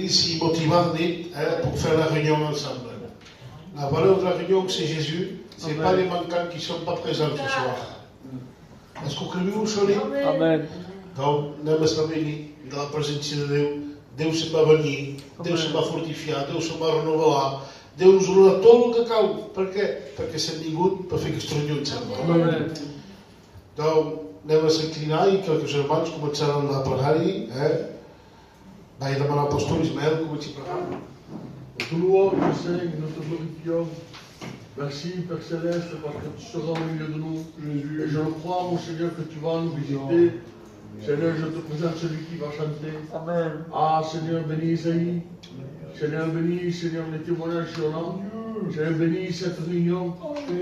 ici motivant pour faire la réunion ensemble. La valeur de la réunion, c'est Jésus. Ce n'est pas les manquants qui ne sont pas présents ce soir. Est-ce que vous croyez? Amen. Donc, anem a venir de la presència de Déu. Déu se'n va venir, Déu se'n va fortificar, Déu se'n va renovar, Déu ens donarà tot el que cau. Per què? Perquè s'han vingut per fer aquesta reunió ensemble. Amen. Donc, anem a s'inclinar i que els germans començaran a plegar-hi. Vaig demanar al pastor Ismael que comenci a plegar. Te louons, te Seigneur, nous te glorifions. Merci, Père Céleste, parce que tu seras au milieu de nous. Et je le crois, mon Seigneur, que tu vas nous visiter. Seigneur, je te présente celui qui va chanter. Amen. Ah, Seigneur, bénis Isaïe. Seigneur, bénis, Seigneur, les témoignages sur l'âme. Seigneur, bénis cette réunion.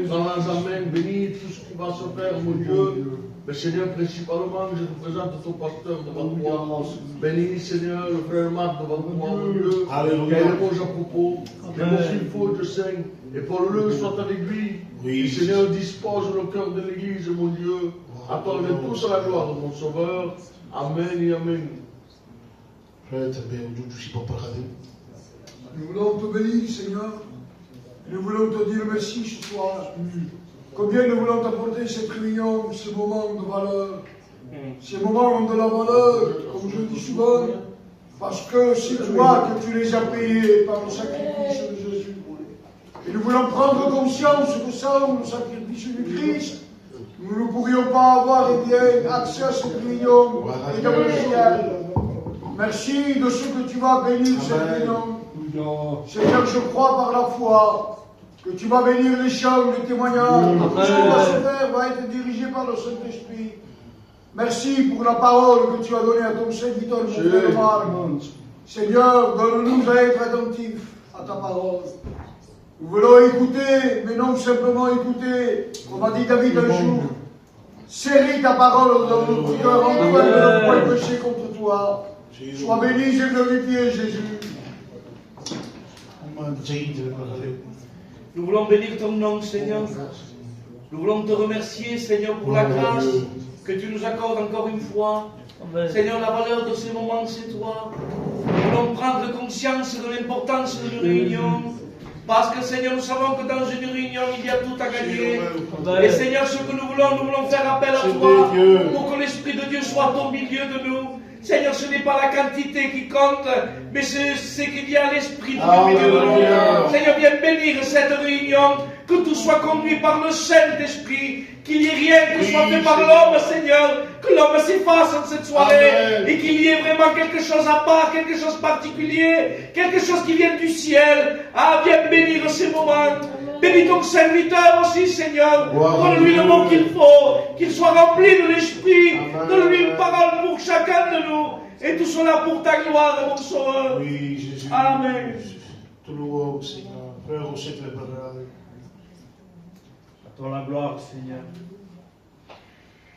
Dans la amène, bénis tout ce qui va se faire, mon Dieu. Mais Seigneur, principalement, je te présente ton pasteur devant toi. Bénis, Seigneur, le frère Marc devant toi, mon Dieu. Alléluia. Qu'il ait les mots à propos. Les mots qu'il faut, je sais. Et Paul-le soit avec lui. Oui, Et Seigneur, dispose le cœur de l'Église, mon Dieu. À toi, tous à la gloire de mon Sauveur. Amen et Amen. Nous voulons te bénir, Seigneur. Nous voulons te dire merci ce soir. Combien nous voulons t'apporter cette réunion, ce moment de valeur. Ces moments ont de la valeur, comme je dis souvent, parce que c'est toi que tu les as payés par le sacrifice de Jésus. Et nous voulons prendre conscience que sans le sacrifice du Christ, nous ne pourrions pas avoir accès à cette réunion et dans le ciel. Merci de ce que tu vas bénir cette réunion. Seigneur, je crois par la foi que tu vas bénir les chants, les témoignages. Tout ce qui va se faire va être dirigé par le Saint-Esprit. Merci pour la parole que tu as donnée à ton serviteur, mon frère Marc. Seigneur, donne-nous à être attentifs à ta parole. Nous voulons écouter, mais non simplement écouter, comme a dit David un jour. Serrer ta parole dans notre cœur, en toi de ne point pécher contre toi. Sois béni et glorifié, Jésus. Nous voulons bénir ton nom, Seigneur. Nous voulons te remercier, Seigneur, pour la grâce que tu nous accordes encore une fois. Amen. Seigneur, la valeur de ces moments, c'est toi. Nous voulons prendre conscience de l'importance de nos réunions. Parce que, Seigneur, nous savons que dans une réunion, il y a tout à gagner. Et, Seigneur, ce que nous voulons faire appel à toi pour que l'Esprit de Dieu soit au milieu de nous. Seigneur, ce n'est pas la quantité qui compte, mais c'est qu'il y a l'Esprit de Dieu au milieu de nous. Seigneur, viens bénir cette réunion, que tout soit conduit par le Saint-Esprit, qu'il n'y ait rien qui soit fait par l'homme, Seigneur, que l'homme s'efface en cette soirée, et qu'il y ait vraiment quelque chose à part, quelque chose de particulier, quelque chose qui vient du ciel. Ah, viens bénir ces moments. Bénis ton serviteur aussi, Seigneur. Donne-lui le mot qu'il faut, qu'il soit rempli de l'Esprit. Donne-lui une parole pour chacun de nous. Et tout cela pour ta gloire, mon Sauveur. Oui, Jésus. Amen. Te louons, Seigneur. Frère, on sait que les paroles. À toi la gloire, Seigneur.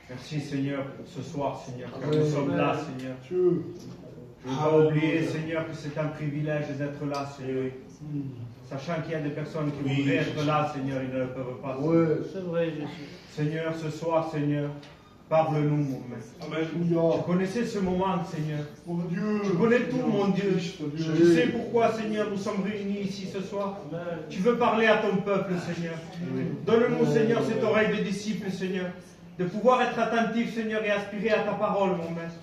Merci, Seigneur, pour ce soir, Seigneur, que nous sommes là, Seigneur. Je ne veux pas oublier, Seigneur, que c'est un privilège d'être là, Seigneur. Sachant qu'il y a des personnes qui voudraient être là, Seigneur, ils ne le peuvent pas. C'est vrai, Jésus. Seigneur, ce soir, Seigneur, parle-nous, mon Maître. Amen. Tu connaissais ce moment, Seigneur. Tu connais tout, mon Dieu. Je sais pourquoi, Seigneur, nous sommes réunis ici ce soir. Tu veux parler à ton peuple, Seigneur. Donne-nous, Seigneur, cette oreille de disciple, Seigneur, de pouvoir être attentif, Seigneur, et aspirer à ta parole, mon Maître.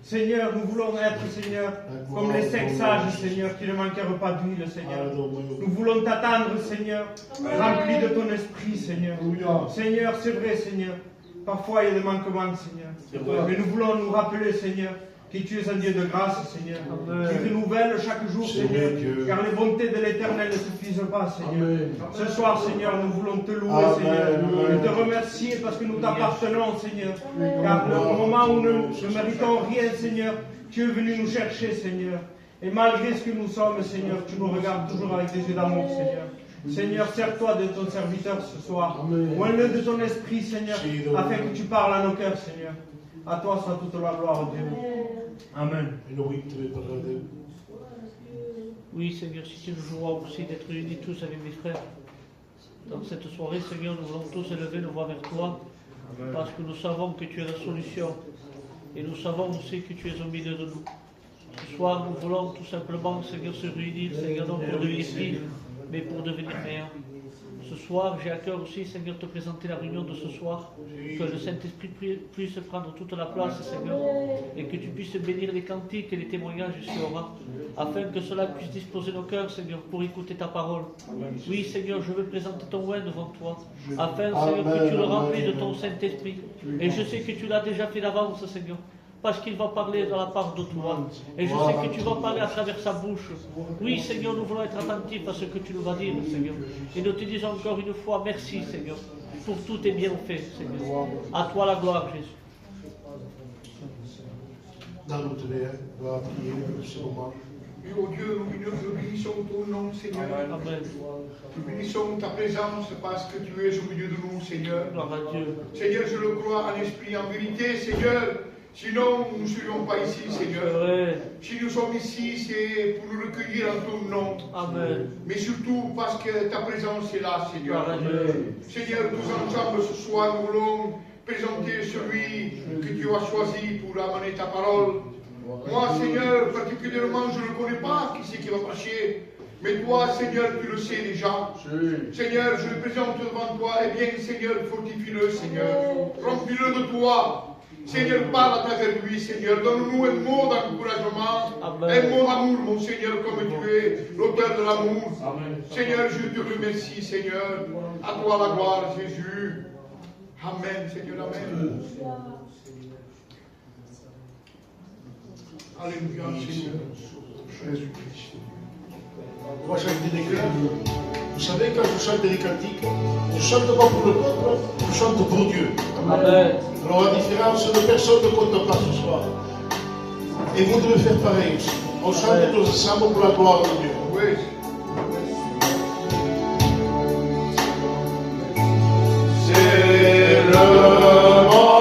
Seigneur, nous voulons être, Seigneur, comme les 5 sages, Seigneur, qui ne manquèrent pas d'huile, Seigneur. Nous voulons t'attendre, Seigneur, rempli de ton esprit, Seigneur. Seigneur, c'est vrai, Seigneur. Parfois, il y a des manquements, Seigneur. Mais nous voulons nous rappeler, Seigneur, que tu es un Dieu de grâce, Seigneur. Qui renouvelle chaque jour, Seigneur. Car les bontés de l'Éternel ne suffisent pas, Seigneur. Ce soir, Seigneur, nous voulons te louer, Seigneur. Et te remercier parce que nous t'appartenons, Seigneur. Car au moment où nous ne méritons rien, Seigneur, tu es venu nous chercher, Seigneur. Et malgré ce que nous sommes, Seigneur, tu nous regardes toujours avec des yeux d'amour, Seigneur. Seigneur, sers-toi de ton serviteur ce soir. Oins-le de ton esprit, Seigneur, afin que tu parles à nos cœurs, Seigneur. À toi soit toute la gloire, Dieu. Amen. Oui, Seigneur, si tu nous joueras aussi d'être unis tous avec mes frères. Dans cette soirée, Seigneur, nous voulons tous élever nos voix vers toi. Parce que nous savons que tu es la solution. Et nous savons aussi que tu es au milieu de nous. Ce soir, nous voulons tout simplement, Seigneur, se réunir, Seigneur, non pour devenir pire, mais pour devenir meilleur. Ce soir, j'ai à cœur aussi, Seigneur, te présenter la réunion de ce soir, que le Saint-Esprit puisse prendre toute la place, Seigneur, et que tu puisses bénir les cantiques et les témoignages qu'il y aura, afin que cela puisse disposer nos cœurs, Seigneur, pour écouter ta parole. Oui, Seigneur, je veux présenter ton oin devant toi, afin, Seigneur, que tu le remplis de ton Saint-Esprit. Et je sais que tu l'as déjà fait d'avance, Seigneur, parce qu'il va parler de la part de toi. Et je sais que tu vas parler à travers sa bouche. Oui, Seigneur, nous voulons être attentifs à ce que tu nous vas dire, Seigneur. Et nous te disons encore une fois, merci, Seigneur, pour tous tes bienfaits, Seigneur. À toi la gloire, Jésus. Dans notre vie, on va prier ce moment. Et oh Dieu, nous bénissons ton nom, Seigneur. Amen. Nous bénissons ta présence parce que tu es au milieu de nous, Seigneur. Gloire à Dieu. Seigneur, je le crois en esprit, en vérité, Seigneur. Sinon, nous ne serions pas ici, Seigneur. Ouais. Si nous sommes ici, c'est pour nous recueillir en ton nom. Amen. Mais surtout parce que ta présence est là, Seigneur. Gloire à Dieu. Seigneur, tous ensemble ce soir, nous voulons présenter celui que tu as choisi pour amener ta parole. Moi, Seigneur, particulièrement, je ne connais pas qui c'est qui va prêcher. Mais toi, Seigneur, tu le sais déjà. Seigneur, je le présente devant toi. Eh bien, Seigneur, fortifie-le, Seigneur. Remplis-le de toi. Seigneur, parle à travers lui, Seigneur. Donne-nous un mot d'encouragement, un mot d'amour, mon Seigneur, comme tu es l'auteur de l'amour. Seigneur, je te remercie, Seigneur. À toi la gloire, Jésus. Amen, Seigneur, Amen. Alléluia, Seigneur. Jésus-Christ. On va chanter des chœurs. Vous savez, quand je chante des cantiques, je ne chante pas pour le peuple, je chante pour Dieu. Amen. Alors, la différence de personne ne compte pas ce soir. Et vous devez faire pareil aussi. On chante tous ensemble pour la gloire de Dieu. Oui. C'est le moment.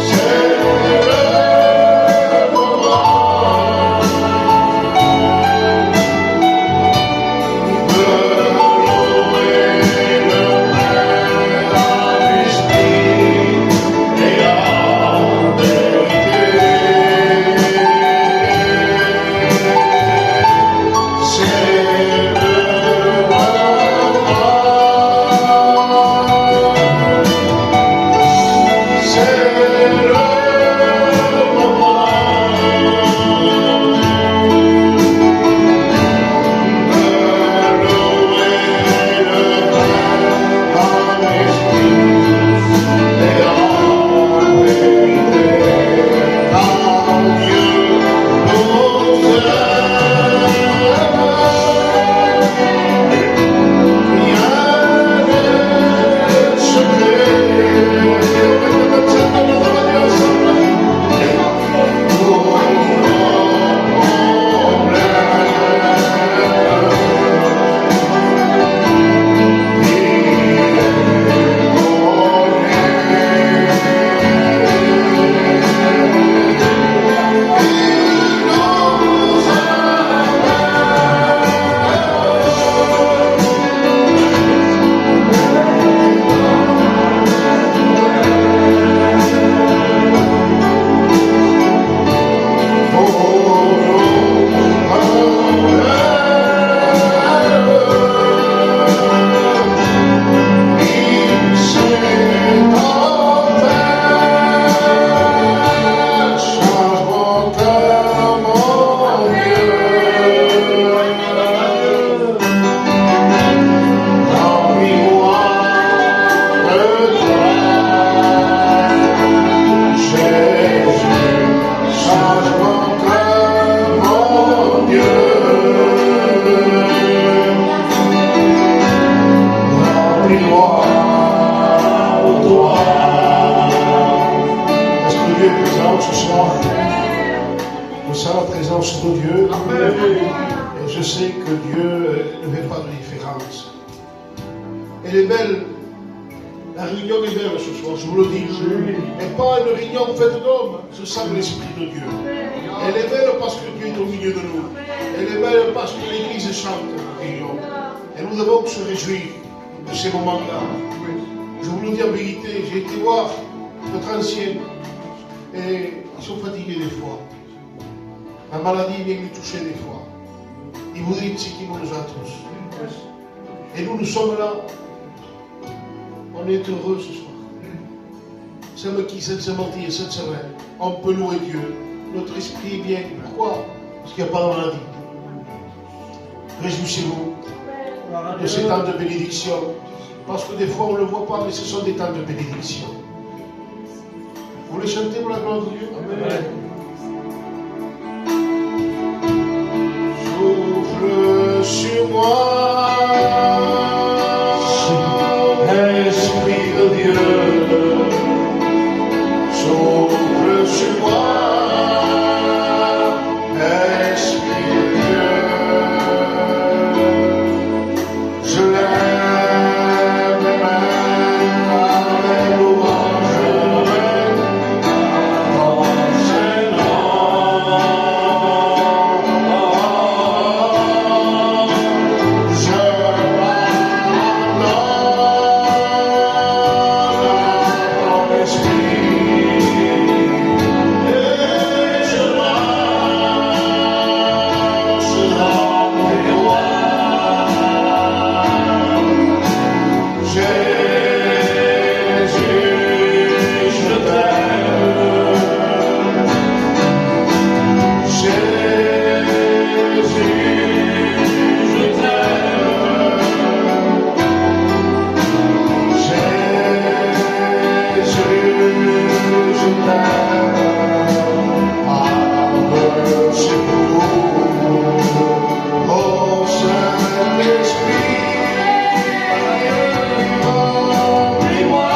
C'est le moment de louer le Père en esprit et en vérité. notre ancien, et ils sont fatigués des fois. La maladie vient les toucher des fois. Ils vous disent ce qui nous a tous. Et nous sommes là. On est heureux ce soir. C'est qui cette semaine et cette semaine. On peut louer Dieu. Notre esprit est bien. Pourquoi? Parce qu'il n'y a pas de maladie. Réjouissez-vous de ces temps de bénédiction. Parce que des fois on ne le voit pas, mais ce sont des temps de bénédiction. Vous voulez chanter pour la gloire de Dieu? Amen. Souffle sur moi, Esprit de Dieu. Souffle sur moi, Esprit de Dieu. Je lève mes mains à mes louanges avant ses noms. Je m'abandonne à ton esprit et je marche dans tes voies. Jésus, je t'aime. Jésus, je t'aime. Jésus, je t'aime. Avance pour oh Saint-Esprit. Remplis-moi,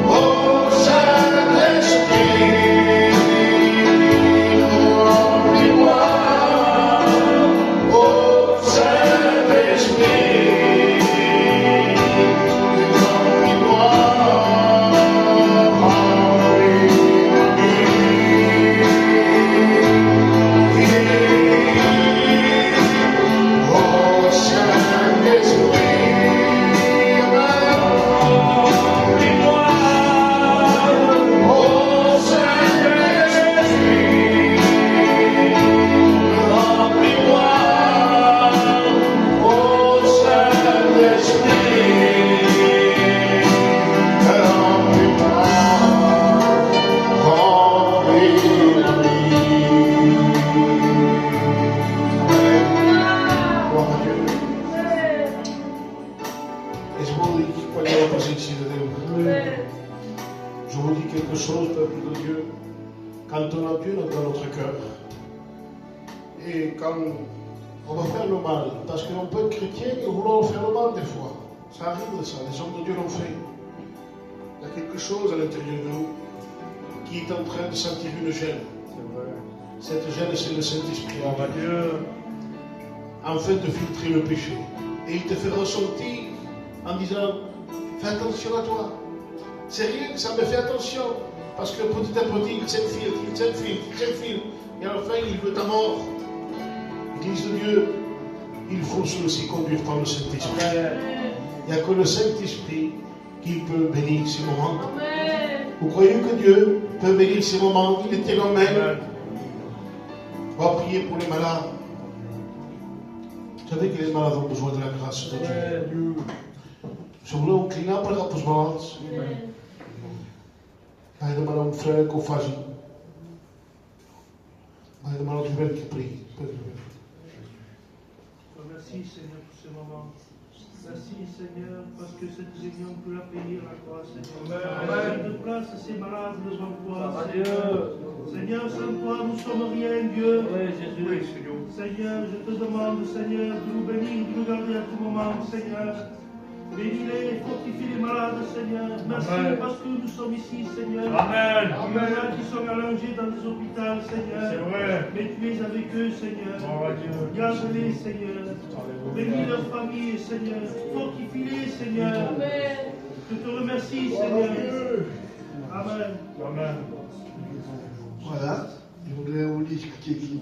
oh Saint-Esprit, remplis-moi, oh Saint-Esprit, remplis-moi, oh Saint-Esprit. Je vous dis quelque chose, peuple de Dieu. Quand on a Dieu dans notre cœur, et quand on va faire le mal, parce qu'on peut être chrétien et vouloir faire le mal des fois. Ça arrive de ça, les hommes de Dieu l'ont fait. Il y a quelque chose à l'intérieur de nous qui est en train de sentir une gêne. Cette gêne, c'est le Saint-Esprit. Afin de filtrer le péché. Et il te fait ressentir en disant, fais attention à toi. C'est rien, ça me fait attention. Parce que petit à petit, il s'infiltre. Et à la fin, il veut ta mort. L'Église de Dieu, il faut se laisser conduire par le Saint-Esprit. Il n'y a que le Saint-Esprit qui peut bénir ces moments. Vous croyez que Dieu peut bénir ces moments? Il était l'homme. On va prier pour les malades. Vous savez que les malades ont besoin de la grâce de Dieu. Zullen we ook knappen op ons balans? Bij de man om vrij of vazie. Bij de man op je werk geprikt. Merci Seigneur pour ce moment. Merci Seigneur parce que cette réunion peut la payer à toi Seigneur. Amen. De place ces malades besoin de toi Seigneur. Seigneur, sans toi nous sommes rien Dieu. Oui, Jésus. Seigneur, je te demande Seigneur de nous bénir, de nous garder à tout moment Seigneur. Bénis-les, fortifie les malades, Seigneur. Merci Amen. Parce que nous sommes ici, Seigneur. Amen. Les malades qui sont allongés dans les hôpitaux, Seigneur. C'est vrai. Mais tu es avec eux, Seigneur. Oh, garde-les, Seigneur. Bénis leur famille, Seigneur. Fortifie-les, Seigneur. Amen. Je te remercie, Seigneur. Amen. Amen. Voilà, je voudrais vous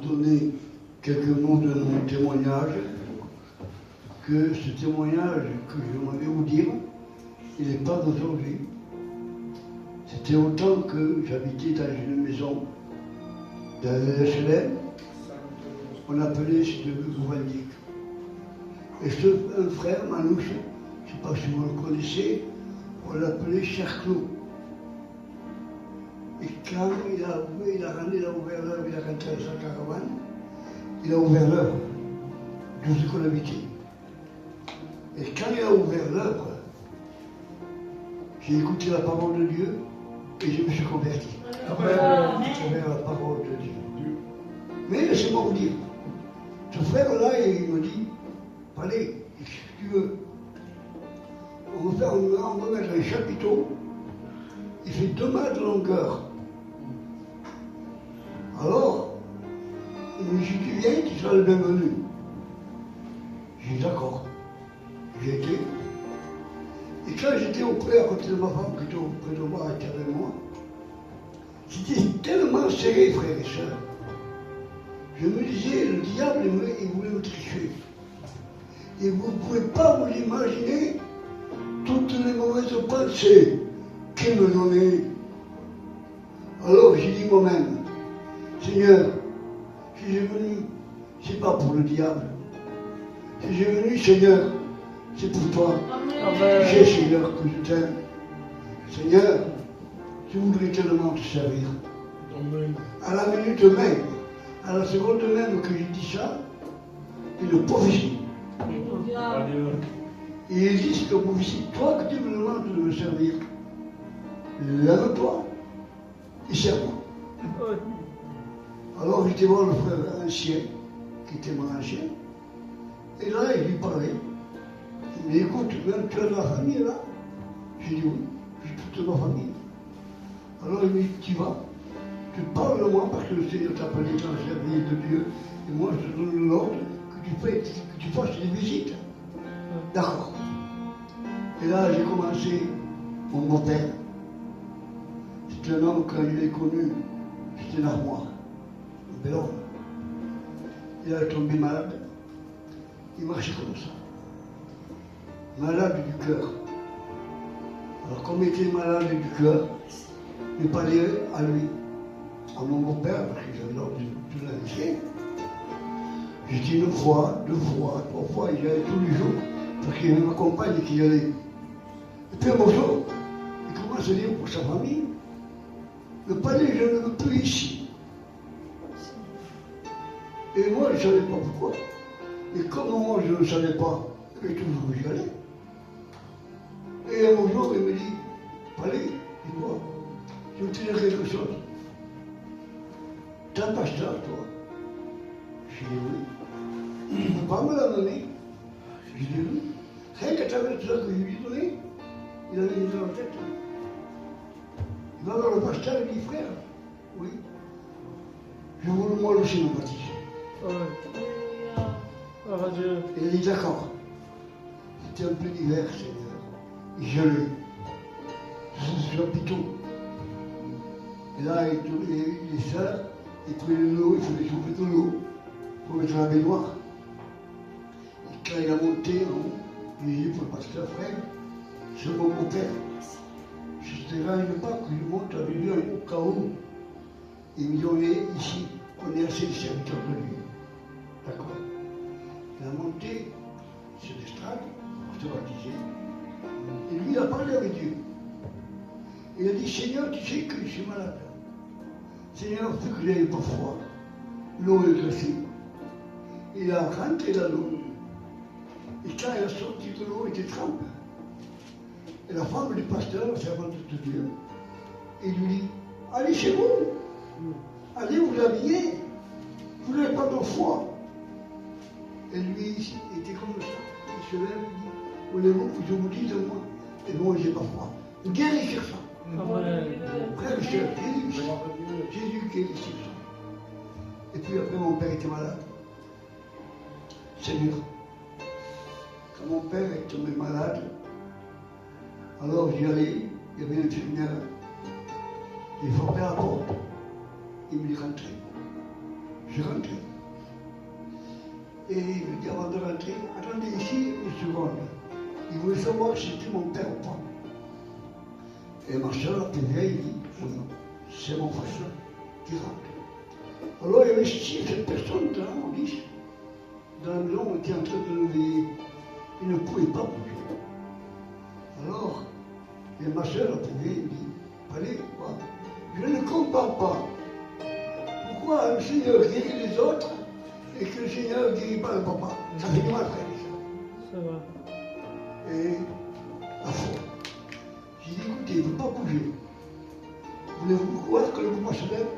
donner quelques mots de mon témoignage. Ce témoignage que j'aimerais vous dire, il n'est pas d'aujourd'hui. C'était autant que j'habitais dans une maison dans HLM, on appelait ce Gouvandic. Et un frère, Manouche, je ne sais pas si vous le connaissez, on l'appelait Cherclot. Et quand il a ouvert l'œuvre, il a rentré dans sa caravane, il a ouvert l'œuvre d'où ce qu'on habitait. Et quand il a ouvert l'œuvre, j'ai écouté la parole de Dieu et je me suis converti. À travers la parole de Dieu. Mais laissez-moi vous dire, ce frère-là, il me dit, allez, si tu veux, on va mettre un chapiteau, il fait 2 mètres de longueur. Alors, il me dit, si tu viens, tu seras le bienvenu. J'ai dit, d'accord. J'ai été. Et quand j'étais auprès, à côté de ma femme, qui était auprès de moi, qui était avec moi, c'était tellement serré, frères et sœurs. Je me disais, le diable, il voulait me tricher. Et vous ne pouvez pas vous imaginer toutes les mauvaises pensées qu'il me donnait. Alors j'ai dit moi-même, Seigneur, si j'ai venu, c'est pas pour le diable. Si j'ai venu, Seigneur, c'est pour toi. Tu sais, Seigneur, que je t'aime. Seigneur, je voudrais tellement te servir. À la minute même, à la seconde même que j'ai dit ça, une prophétie. Et il dit cette prophétie, toi que tu me demandes de me servir, lève-toi et serve-moi. Alors j'étais voir le frère ancien, qui était mon ancien, et là il lui parlait. Il me dit, écoute, même tu as de la famille là? J'ai dit oui, j'ai toute ma famille. Alors il me dit, tu vas, tu parles de moi parce que le Seigneur t'a appelé dans le service de Dieu, et moi je te donne l'ordre que tu fasses des visites. D'accord. Et là j'ai commencé mon beau-père. C'est un homme, quand je l'ai connu, c'était un armoire, un bel homme. Il est tombé malade, il marchait comme ça. Malade du cœur. Alors comme il était malade du cœur, je parlais à lui, à mon beau-père, parce que j'avais l'ordre de l'initier. J'étais 1 fois, 2 fois, 3 fois, et j'y allais tous les jours, parce qu'il y avait ma compagne qui y allait. Et puis un beau jour, il commence à dire pour sa famille, le palais, je ne le veux plus ici. Et moi, je ne savais pas pourquoi. Et comme moi, je ne savais pas, et toujours j'y allais. Et un jour, il me dit, palais, dis-moi, je vais te dire quelque chose. T'as un pasteur, toi? J'ai dit oui. Tu ne peux pas me la donner? J'ai dit oui. Rien que tu avais tout ça que je lui ai donné, il avait une idée en tête. Il va voir le pasteur et il dit, frère, oui, je voulais moi aussi me baptiser. Et il dit, d'accord. C'était un peu d'hiver, Seigneur. Gelé. C'est un piton. Et là, les sœurs, ils prenaient de l'eau, il fallait chauffer de l'eau pour mettre la baignoire. Et quand il a monté en haut, il dit pour le pasteur, frère, c'est mon beau-père. C'était là une part que je monte avec lui au cas où. Il me dit, on est ici, on est assez serviteurs de lui. D'accord. Il a monté sur l'estrade pour se baptiser. Et lui, il a parlé avec Dieu. Il a dit, Seigneur, tu sais que je suis malade. Seigneur, fais que je n'avais pas froid. L'eau est glacée. Il a rentré dans l'eau. Et quand il a sorti de l'eau, il était trempé. Et la femme du pasteur, la servante de Dieu, il lui dit, allez chez vous. Allez vous habiller. Vous n'avez pas de froid. Et lui, il était comme ça. Il se lève et dit, voulez-vous que je vous dise moi? Et moi, je n'ai pas froid. Guéris sur ça. Frère et sœur, Jésus guérit sur ça. Et puis après, mon père était malade. Seigneur, quand mon père est tombé malade, alors j'y allais, il y avait une infirmière. J'ai frappé à la porte. Il me dit rentrer. Je rentrais. Et il me dit avant de rentrer, attendez ici une seconde. Il voulait savoir si c'était mon père ou pas. Et ma soeur, la plus vieille, dit, oui, c'est mon frère qui rentre. Alors il y avait 6-7 personnes dans la liste. Dans la maison, on était en train de lever. Ils ne pouvaient pas bouger. Alors, et ma soeur, la plus vieille, dit, allez, je ne comprends pas. Pourquoi le Seigneur guérit les autres et que le Seigneur ne guérit pas le papa? Ça fait du mal, frère. Ça va. Et à fond. J'ai dit, écoutez, il ne veut pas bouger. Voulez-vous croire que le papa se lève?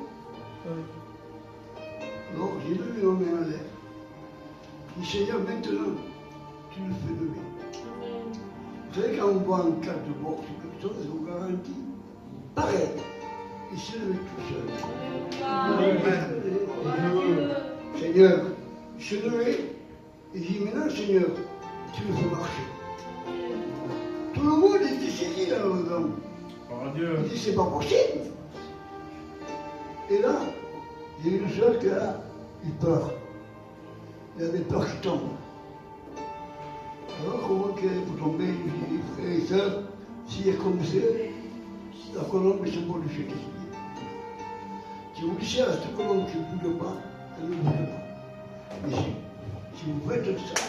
Alors j'ai levé ma main en l'air. J'ai dit, Seigneur, maintenant, tu le fais lever. Vous savez, quand on voit un cas de mort sur quelque chose, on garantit. Pareil. Il s'est levé tout seul. Seigneur, il s'est levé. Il dit, maintenant, Seigneur, tu le fais marcher. Tout le monde était saisi dans le maison. Il dit, c'est pas possible. Et là, il y a une soeur qui a eu peur. Il avait peur qu'il tombe. Alors, comment qu'il faut tomber? Je dis, frères et sœurs, s'il est comme c'est, la colombe est symbole du Christ. Si vous laissez à cette colombe qui ne bouge pas, elle ne bouge pas. Mais si vous faites ça,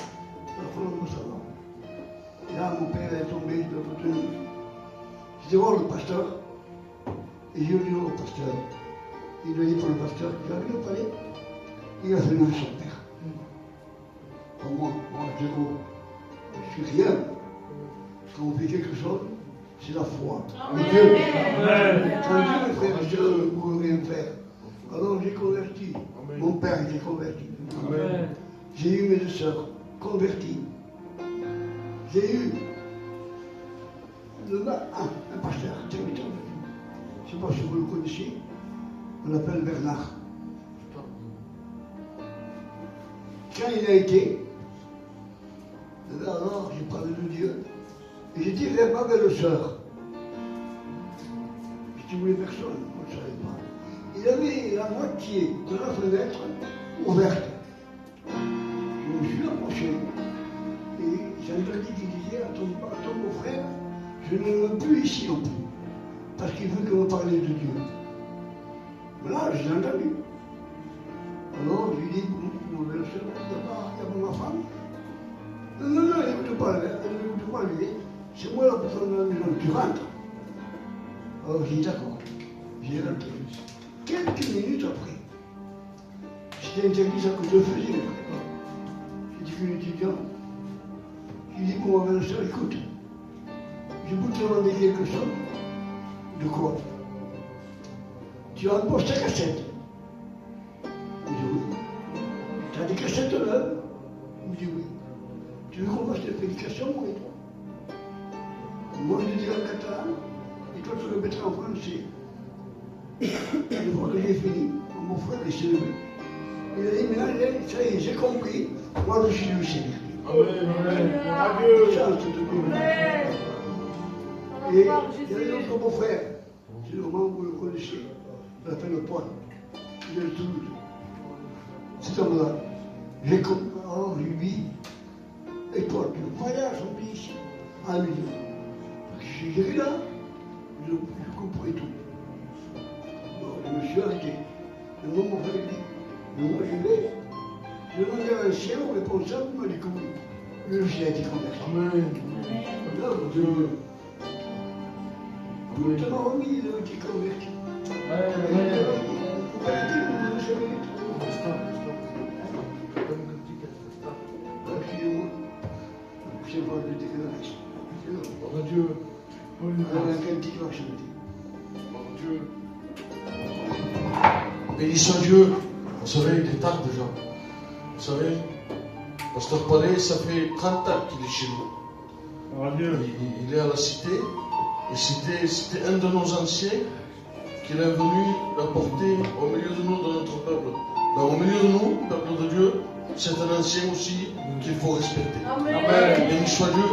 la colombe s'en va. Et là, mon père est tombé de l'autre côté. J'ai dit voir le pasteur. Et j'ai dit au pasteur. Il a dit pour le pasteur, il a vu au palais. Il a fait lever son père. Moi, zéro. Je suis rien. Quand on fait quelque chose, c'est la foi. Amen. Dieu. Amen. Quand Dieu, frère, je ne pouvais rien faire. Alors j'ai converti. Mon père était converti. Amen. J'ai eu mes deux sœurs converties. J'ai eu un pasteur, je ne sais pas si vous le connaissez, on l'appelle Bernard. Quand il a été, alors j'ai parlé de Dieu, et j'ai dit vers ma belle-sœur. Je ne voulais personne, on ne savait pas. Il avait la moitié de la fenêtre ouverte. Je me suis approché. Et j'ai entendu qu'il disait à ton beau-frère, je ne le veux plus ici non plus, parce qu'il veut que vous parliez de Dieu. Mais là, j'ai entendu. Alors, je lui ai dit, mon belle-sœur, il y a ma femme. Non, elle ne veut pas lui. C'est moi la personne de la maison, tu rentres. Alors, j'ai dit d'accord. J'ai rentré. Quelques minutes après, c'était interdit ça que je faisais. J'ai dit qu'une étudiante. J'ai dit pour ma belle-sœur, écoute, je peux te demander quelque chose. De quoi? Tu as un poste à cassette. Il me dit oui. Tu as des cassettes là? Il me dit oui. Tu veux qu'on fasse des prédications, moi et toi? Moi, je dis en catalan, et toi, tu le mettras en français. Une fois que j'ai fini, mon frère s'est levé. Il a dit, maintenant, ça y est, j'ai compris. Moi, je suis du Seigneur. Amen. Chance de Dieu. Et il y a un autre beau-frère. C'est le moment où vous le connaissez. Il s'appelle Paul. Il est de Toulouse. Cet homme-là, j'ai compris. Alors, je lui dis, et toi, tu veux pas aller à son pays ici? Ah, lui dit, parce que si j'étais là, je comprends tout. Alors, je me suis arrêté. Le moment où il dit, mais moi je vais, je demandais à un chien au responsable, il m'a dit que oui. Lui aussi a été converti. Amen. Là, Dieu. Tout m'a remis, il a été converti. Vous arrêtez, vous le savez. Excusez-moi. C'est pas le déclaration. Mon Dieu. Alors, un cantique va chanter. Mon Dieu. Béni soit Dieu. Vous savez, il est tard déjà. Vous savez, Pasteur Palais, ça fait 30 ans qu'il est chez nous. Il est à la cité. Et c'était un de nos anciens qui est venu l'apporter au milieu de nous, de notre peuple. Ben, au milieu de nous, peuple de Dieu, c'est un ancien aussi qu'il faut respecter. Amen. Béni soit Dieu.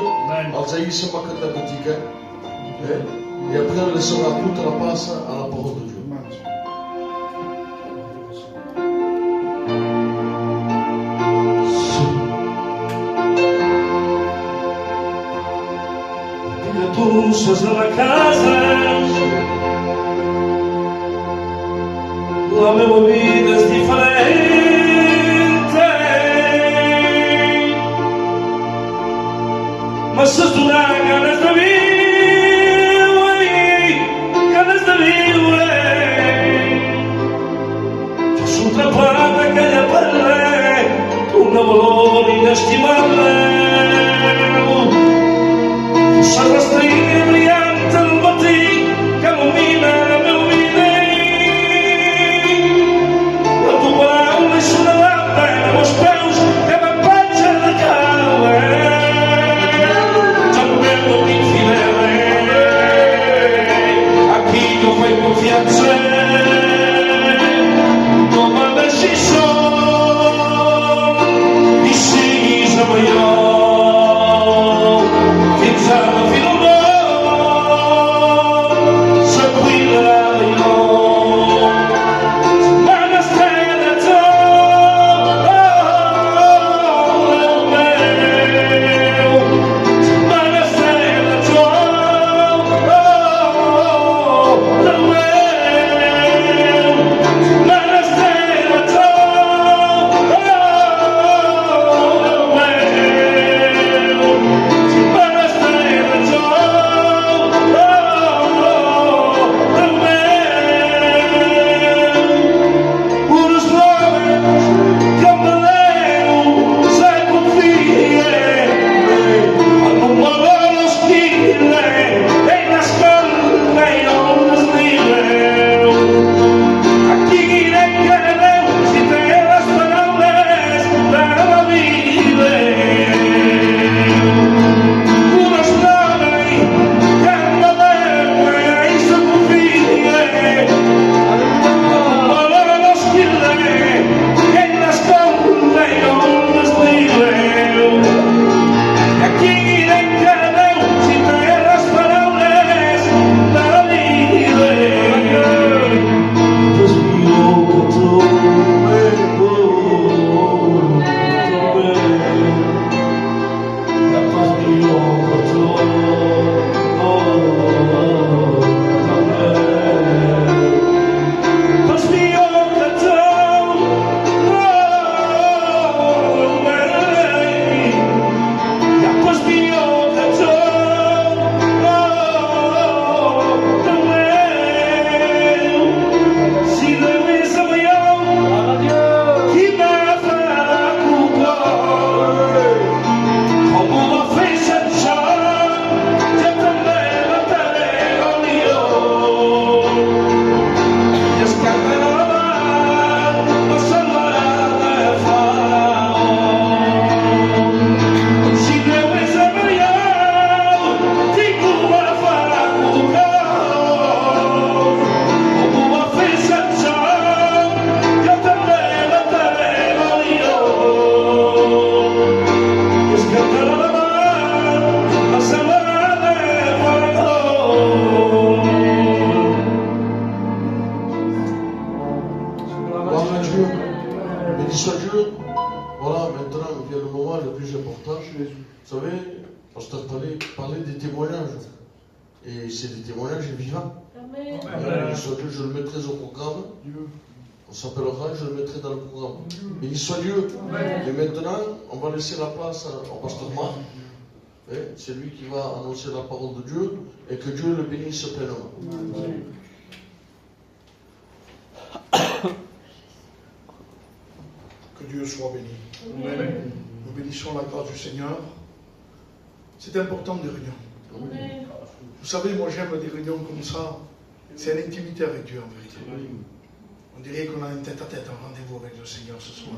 Alzaï se makata boutique. Et après, on laissera toute la place à la parole de Dieu. Tous a la casa La meva vida és diferent. M'has donat ganes de viure, ganes de viure. És un traplat aquella perla, una valor inestimable. La rastrilla brillant del matí que il·lumina la meva vida. La tua paraula és una làmpara als peus que m'empatxa de caure. Jo no veure dic fidel, aquí jo faig confiança. No me deixis sol i siguis amb allò. Fins a la fi del món se'n cuidarà d'allò. Setmana estrella del meu, setmana estrella del meu, setmana estrella Vous savez, pasteur parlait des témoignages. Et c'est des témoignages vivants. Amen. Béni soit Dieu, je le mettrai au programme. On s'appellera, je le mettrai dans le programme. Béni soit Dieu. Et maintenant, on va laisser la place au pasteur Marc. C'est lui qui va annoncer la parole de Dieu et que Dieu le bénisse pleinement. Que Dieu soit béni. Amen. Nous bénissons la grâce du Seigneur. C'est important des réunions. Amen. Vous savez, moi j'aime des réunions comme ça. C'est une intimité avec Dieu en vérité. On dirait qu'on a un tête-à-tête, un rendez-vous avec le Seigneur ce soir.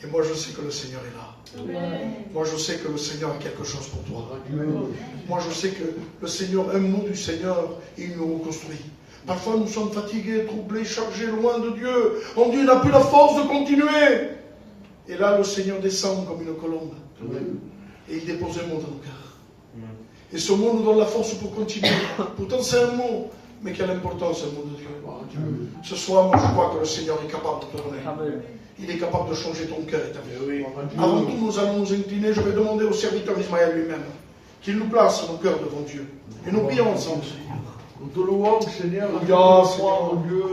Et moi je sais que le Seigneur est là. Amen. Moi je sais que le Seigneur a quelque chose pour toi. Moi je sais que le Seigneur, un mot du Seigneur, il nous reconstruit. Parfois nous sommes fatigués, troublés, chargés, loin de Dieu. On dit, on n'a plus la force de continuer. Et là le Seigneur descend comme une colombe. Et il dépose un mot dans nos cœurs. Et ce mot nous donne la force pour continuer. Pourtant c'est un mot, mais quelle importance ce mot de Dieu. Ce soir, moi je crois que le Seigneur est capable de te donner. Il est capable de changer ton cœur et ta vie. Avant tout, nous allons nous incliner. Je vais demander au serviteur Ismaël lui-même qu'il nous place nos cœurs devant Dieu. Et nous prions ensemble. Nous te louons, Seigneur, Alléluia, Seigneur, mon Dieu.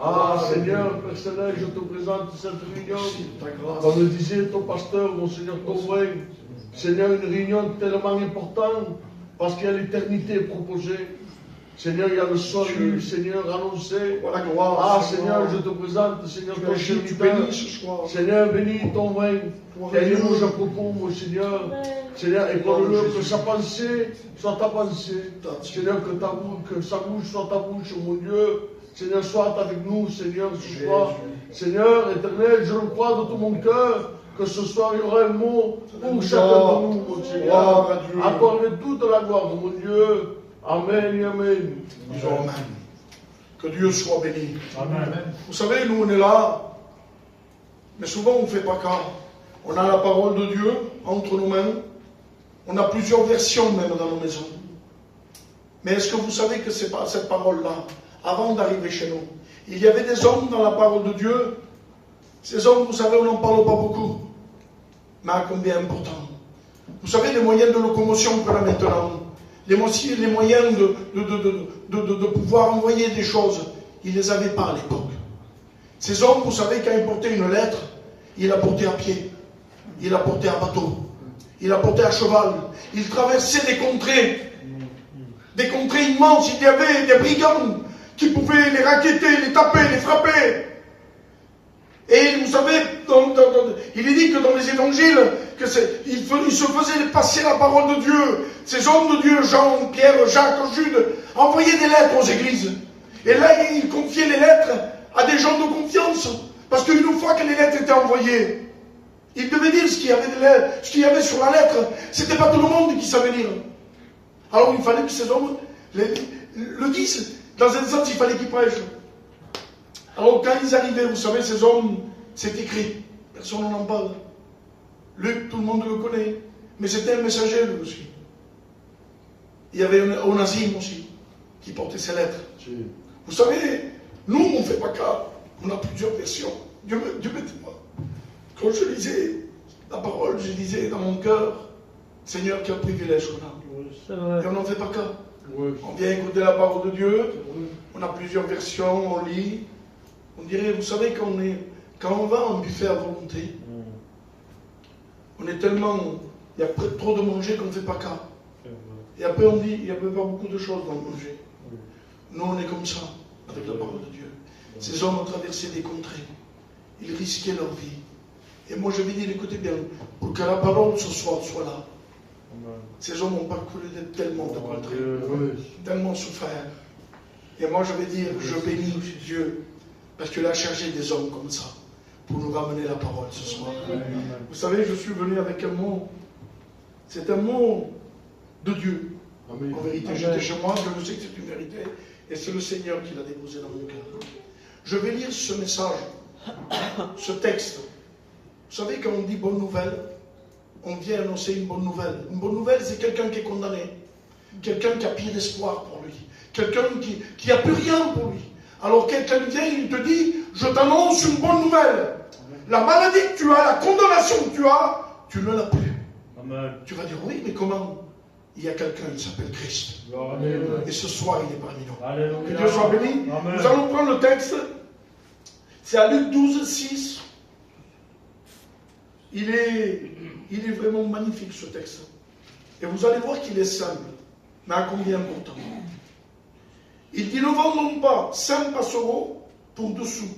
Ah Seigneur, Père Céleste, je te présente cette réunion. Comme le disait ton pasteur, mon Seigneur Conway, Seigneur, une réunion tellement importante parce qu'il y a l'éternité proposée. Seigneur, il y a le salut, Seigneur, annoncé. Voilà, gloire. Ah Seigneur, je te présente, Seigneur, ton Tu serviteur. bénis ce soir. Seigneur, bénis ton règne. Aide-nous à propos, mon Seigneur. Seigneur, école-le que sa pensée soit ta pensée. Seigneur, que sa bouche soit ta bouche, mon Dieu. Seigneur, sois avec nous, Seigneur, ce soir. Seigneur, éternel, je le crois de tout mon cœur, que ce soir il y aura un mot pour chacun de nous, mon Seigneur. Accorde toute la gloire, mon Dieu. Amen et Amen. Disons Amen. Que Dieu soit béni. Amen. Vous savez, nous on est là, mais souvent on ne fait pas cas. On a la parole de Dieu entre nos mains. On a plusieurs versions même dans nos maisons. Mais est-ce que vous savez que c'est pas cette parole-là, avant d'arriver chez nous, il y avait des hommes dans la parole de Dieu. Ces hommes, vous savez, on n'en parle pas beaucoup. Mais à combien important. Vous savez, les moyens de locomotion qu'on a maintenant, les moyens de pouvoir envoyer des choses, ils ne les avaient pas à l'époque. Ces hommes, vous savez, quand ils portaient une lettre, ils la portaient à pied, ils la portaient à bateau, ils la portaient à cheval, ils traversaient des contrées immenses. Il y avait des brigands qui pouvaient les racketter, les taper, les frapper. Et vous savez, il est dit que dans les évangiles, il se faisait passer la parole de Dieu. Ces hommes de Dieu, Jean, Pierre, Jacques, Jude, envoyaient des lettres aux églises. Et là, ils confiaient les lettres à des gens de confiance. Parce qu'une fois que les lettres étaient envoyées, ils devaient dire ce qu'il y avait sur la lettre. C'était pas tout le monde qui savait lire. Alors il fallait que ces hommes le disent. Dans un sens, il fallait qu'ils prêchent. Alors quand ils arrivaient, vous savez, ces hommes, c'est écrit. Personne n'en parle. Luc, tout le monde le connaît. Mais c'était un messager, lui aussi. Il y avait Onasime aussi, qui portait ses lettres. Vous savez, nous, on ne fait pas cas. On a plusieurs versions. Dieu me témoigne. Quand je lisais la parole, je disais dans mon cœur, Seigneur, quel privilège qu'on a. Et on n'en fait pas cas. On vient écouter la parole de Dieu. On a plusieurs versions, on lit. On dirait, vous savez, quand on va en buffet à volonté, on est tellement, il y a trop de manger qu'on ne fait pas cas. Et après on dit, il n'y a pas beaucoup de choses dans le manger. Nous on est comme ça, avec la parole de Dieu. Ces hommes ont traversé des contrées. Ils risquaient leur vie. Et moi je vais dire, écoutez bien, pour que la parole ce soir soit là. Ces hommes ont parcouru tellement de contrées, tellement souffert. Et moi je vais dire, je bénis Dieu, parce qu'il a chargé des hommes comme ça, pour nous ramener la parole ce soir. Vous savez, je suis venu avec un mot. C'est un mot de Dieu. En vérité, j'étais chez moi, je sais que c'est une vérité, et c'est le Seigneur qui l'a déposé dans mon cœur. Je vais lire ce message, ce texte. Vous savez, quand on dit bonne nouvelle, on vient annoncer une bonne nouvelle. Une bonne nouvelle, c'est quelqu'un qui est condamné. Quelqu'un qui a plus d'espoir pour lui. Quelqu'un qui n'a plus rien pour lui. Alors quelqu'un vient, il te dit, je t'annonce une bonne nouvelle. La maladie que tu as, la condamnation que tu ne l'as plus. Amen. Tu vas dire, oui, mais comment? Il y a quelqu'un qui s'appelle Christ. Alléluia. Et ce soir, il est parmi nous. Alléluia. Que Dieu soit béni. Amen. Nous allons prendre le texte. C'est à Luc 12, 6. Il est vraiment magnifique ce texte. Et vous allez voir qu'il est simple, mais à combien important. Il dit, ne vendons pas 5 passereaux pour 2 sous.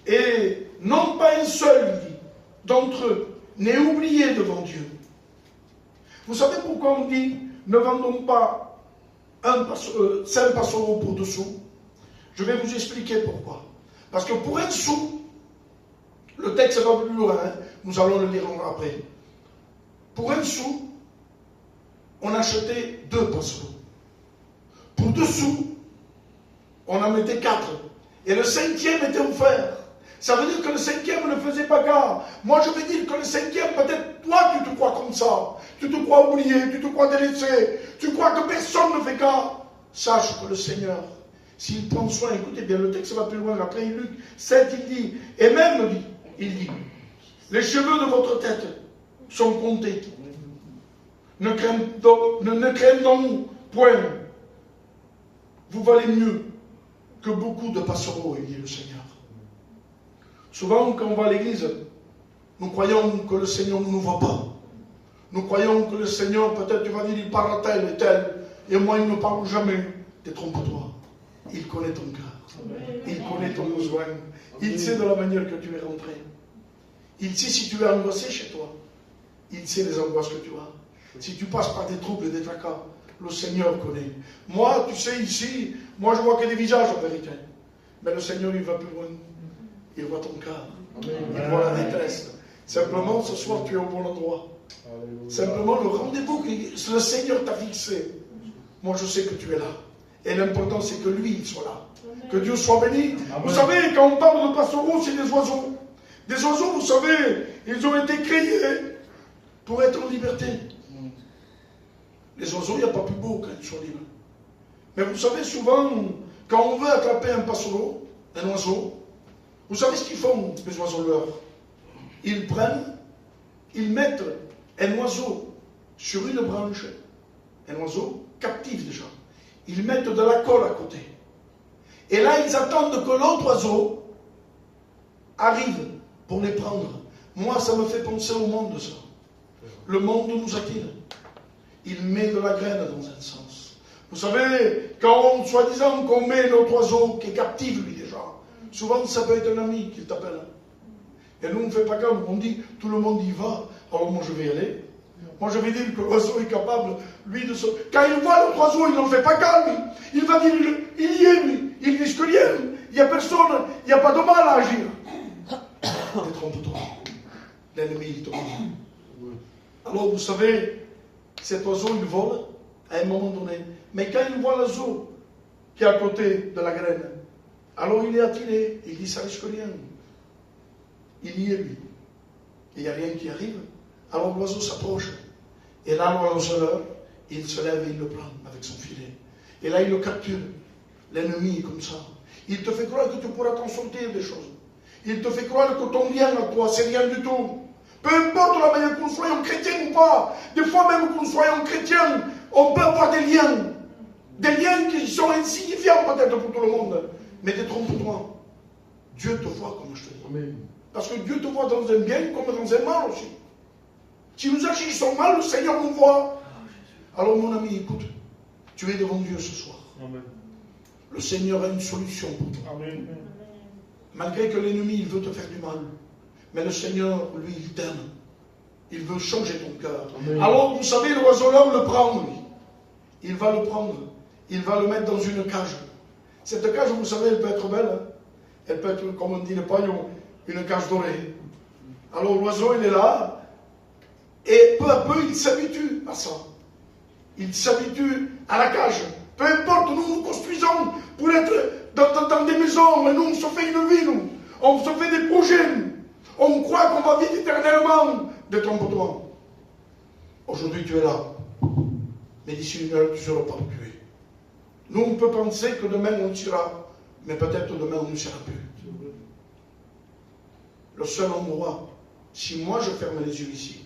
Et non pas un seul, il dit, d'entre eux n'est oublié devant Dieu. Vous savez pourquoi on dit, ne vendons pas 5 passereaux pour 2 sous? Je vais vous expliquer pourquoi. Parce que pour 1 sou, le texte va plus loin, hein, nous allons le lire après. Pour 1 sou, on achetait 2 passereaux. Pour 2 sous, on en mettait 4. Et le 5e était offert. Ça veut dire que le 5e ne faisait pas gare. Moi, je vais dire que le 5e, peut-être toi, tu te crois comme ça. Tu te crois oublié, tu te crois délaissé. Tu crois que personne ne fait gare. Sache que le Seigneur, s'il prend soin, écoutez bien, le texte va plus loin. Après, Luc 7, il dit, et même lui, il dit, les cheveux de votre tête sont comptés. Ne craignons point. Vous valez mieux que beaucoup de pastoraux, il dit le Seigneur. Souvent, quand on va à l'église, nous croyons que le Seigneur ne nous voit pas. Nous croyons que le Seigneur, peut-être tu vas dire, il parle à tel et tel, et moi, il ne parle jamais. Détrompe-toi. Il connaît ton cœur. Il connaît ton besoin. Il sait de la manière que tu es rentré. Il sait si tu es angoissé chez toi. Il sait les angoisses que tu as. Si tu passes par des troubles et des tracas, le Seigneur connaît. Moi, tu sais, ici, moi je vois que des visages en vérité. Mais le Seigneur, il va plus loin. Il voit ton cœur. Il voit la détresse. Simplement, ce soir, tu es au bon endroit. Simplement, le rendez-vous que le Seigneur t'a fixé. Moi, je sais que tu es là. Et l'important, c'est que lui, il soit là. Que Dieu soit béni. Amen. Vous savez, quand on parle de pastoraux, c'est des oiseaux. Des oiseaux, vous savez, ils ont été créés pour être en liberté. Les oiseaux, il n'y a pas plus beau quand ils sont libres. Mais vous savez, souvent, quand on veut attraper un passereau, un oiseau, vous savez ce qu'ils font, les oiseaux leurs? Ils prennent, ils mettent un oiseau sur une branche, un oiseau captif déjà. Ils mettent de la colle à côté. Et là, ils attendent que l'autre oiseau arrive pour les prendre. Moi, ça me fait penser au monde, ça. Le monde nous attire. Il met de la graine dans un sens. Vous savez, quand soi-disant qu'on met notre oiseau qui est captif, lui déjà, souvent ça peut être un ami qui t'appelle. Et nous, on ne fait pas comme on dit, tout le monde y va, alors moi je vais y aller. Moi je vais dire que l'oiseau est capable, lui, de se... Quand il voit l'autre oiseau, il n'en fait pas cas, lui. Il va dire, il y est, lui. Il risque rien. Il n'y a personne, il n'y a pas de mal à agir. Détrompe-toi. L'ennemi, il te prend. Alors, vous savez, cet oiseau, il vole à un moment donné. Mais quand il voit l'oiseau qui est à côté de la graine, alors il est attiré. Il dit, ça risque rien. Il y est, lui. Il n'y a rien qui arrive. Alors l'oiseau s'approche. Et là, l'oiseleur, il se lève et il le prend avec son filet. Et là, il le capture. L'ennemi est comme ça. Il te fait croire que tu pourras t'en sortir des choses. Il te fait croire que ton bien à toi, c'est rien du tout. Peu importe la manière que nous soyons chrétiens ou pas, des fois même que nous soyons chrétiens, on peut avoir des liens. Des liens qui sont insignifiants peut-être pour tout le monde. Mais détrompe-toi. Dieu te voit comme je te dis. Amen. Parce que Dieu te voit dans un bien comme dans un mal aussi. Si nous agissons mal, le Seigneur nous voit. Alors mon ami, écoute, tu es devant Dieu ce soir. Amen. Le Seigneur a une solution pour toi. Amen. Malgré que l'ennemi, il veut te faire du mal. Mais le Seigneur, lui, il t'aime. Il veut changer ton cœur. Amen. Alors, vous savez, l'oiseleur le prend, lui. Il va le prendre. Il va le mettre dans une cage. Cette cage, vous savez, elle peut être belle. Hein? Elle peut être, comme on dit le paillon, une cage dorée. Alors, l'oiseau, il est là. Et peu à peu, il s'habitue à ça. Il s'habitue à la cage. Peu importe, nous nous construisons pour être dans des maisons. Et nous, on se fait une vie, nous. On se fait des projets. On croit qu'on va vivre éternellement. Détrompe-toi. Aujourd'hui, tu es là. Mais d'ici une heure, tu ne seras pas où tu es. Nous, on peut penser que demain, on sera. Mais peut-être demain, on ne sera plus. Le seul endroit, si moi, je ferme les yeux ici,